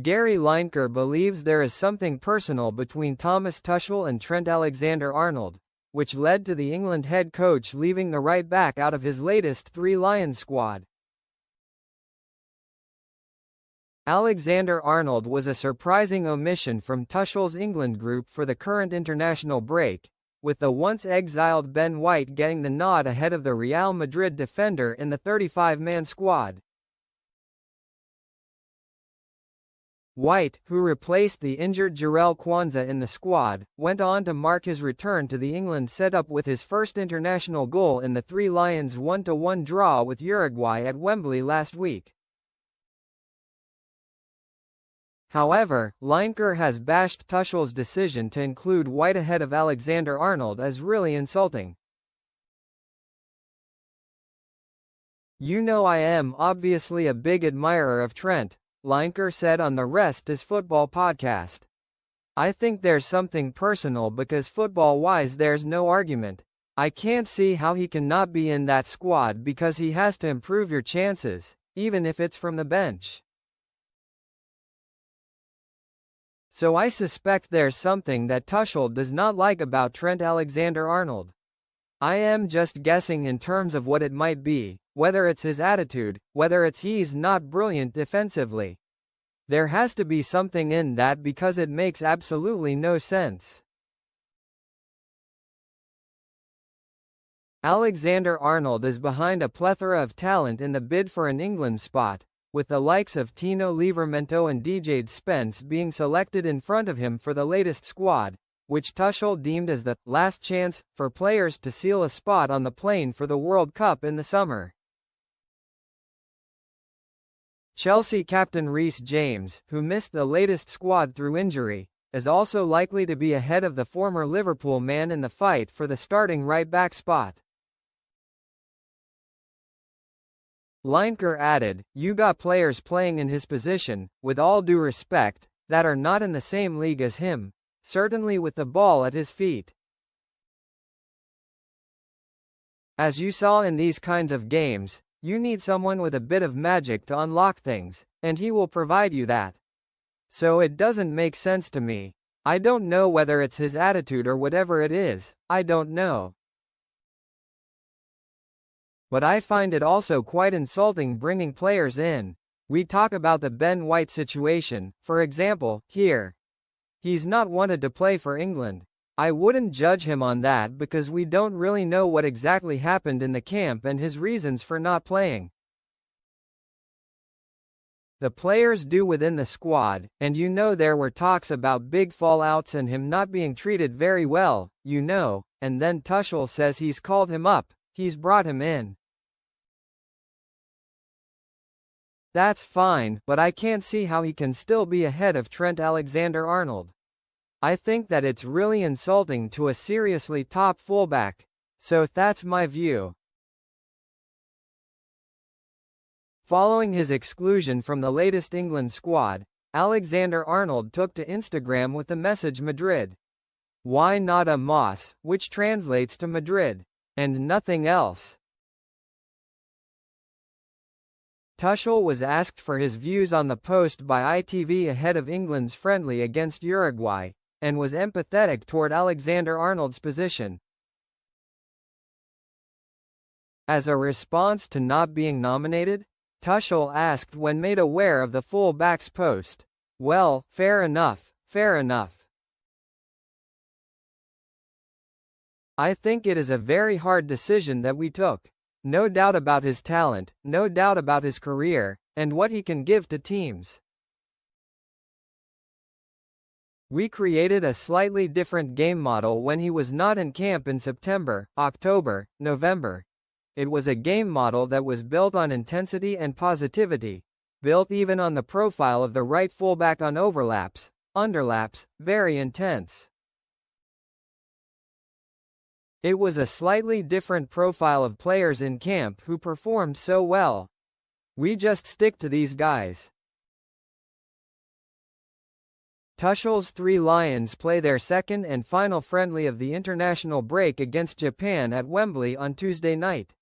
Gary Lineker believes there is something personal between Thomas Tuchel and Trent Alexander-Arnold, which led to the England head coach leaving the right back out of his latest Three Lions squad. Alexander-Arnold was a surprising omission from Tuchel's England group for the current international break, with the once-exiled Ben White getting the nod ahead of the Real Madrid defender in the 35-man squad. White, who replaced the injured Jarell Quansah in the squad, went on to mark his return to the England setup with his first international goal in the Three Lions' 1-1 draw with Uruguay at Wembley last week. However, Lineker has bashed Tuchel's decision to include White ahead of Alexander-Arnold as really insulting. "You know I am obviously a big admirer of Trent," Lineker said on the Rest is Football podcast. "I think there's something personal because football-wise there's no argument. I can't see how he can not be in that squad because he has to improve your chances, even if it's from the bench. So I suspect there's something that Tuchel does not like about Trent Alexander-Arnold. I am just guessing in terms of what it might be, whether it's his attitude, whether it's he's not brilliant defensively. There has to be something in that because it makes absolutely no sense." Alexander-Arnold is behind a plethora of talent in the bid for an England spot, with the likes of Tino Livramento and DJ Spence being selected in front of him for the latest squad, which Tuchel deemed as the last chance for players to seal a spot on the plane for the World Cup in the summer. Chelsea captain Reece James, who missed the latest squad through injury, is also likely to be ahead of the former Liverpool man in the fight for the starting right-back spot. Lineker added, "You got players playing in his position, with all due respect, that are not in the same league as him, certainly with the ball at his feet. As you saw in these kinds of games, you need someone with a bit of magic to unlock things, and he will provide you that. So it doesn't make sense to me. I don't know whether it's his attitude or whatever it is, I don't know. But I find it also quite insulting bringing players in. We talk about the Ben White situation, for example, here. He's not wanted to play for England. I wouldn't judge him on that because we don't really know what exactly happened in the camp and his reasons for not playing. The players do within the squad, and you know there were talks about big fallouts and him not being treated very well, you know, and then Tuchel says he's called him up, he's brought him in. That's fine, but I can't see how he can still be ahead of Trent Alexander-Arnold. I think that it's really insulting to a seriously top fullback. So that's my view." Following his exclusion from the latest England squad, Alexander-Arnold took to Instagram with the message Madrid. Why not a Moss, which translates to Madrid, and nothing else? Tuchel was asked for his views on the post by ITV ahead of England's friendly against Uruguay, and was empathetic toward Alexander-Arnold's position. As a response to not being nominated, Tuchel asked when made aware of the full-back's post, "Well, fair enough, fair enough. I think it is a very hard decision that we took. No doubt about his talent, no doubt about his career, and what he can give to teams. We created a slightly different game model when he was not in camp in September, October, November. It was a game model that was built on intensity and positivity, built even on the profile of the right fullback on overlaps, underlaps, very intense. It was a slightly different profile of players in camp who performed so well. We just stick to these guys." Tuchel's Three Lions play their second and final friendly of the international break against Japan at Wembley on Tuesday night.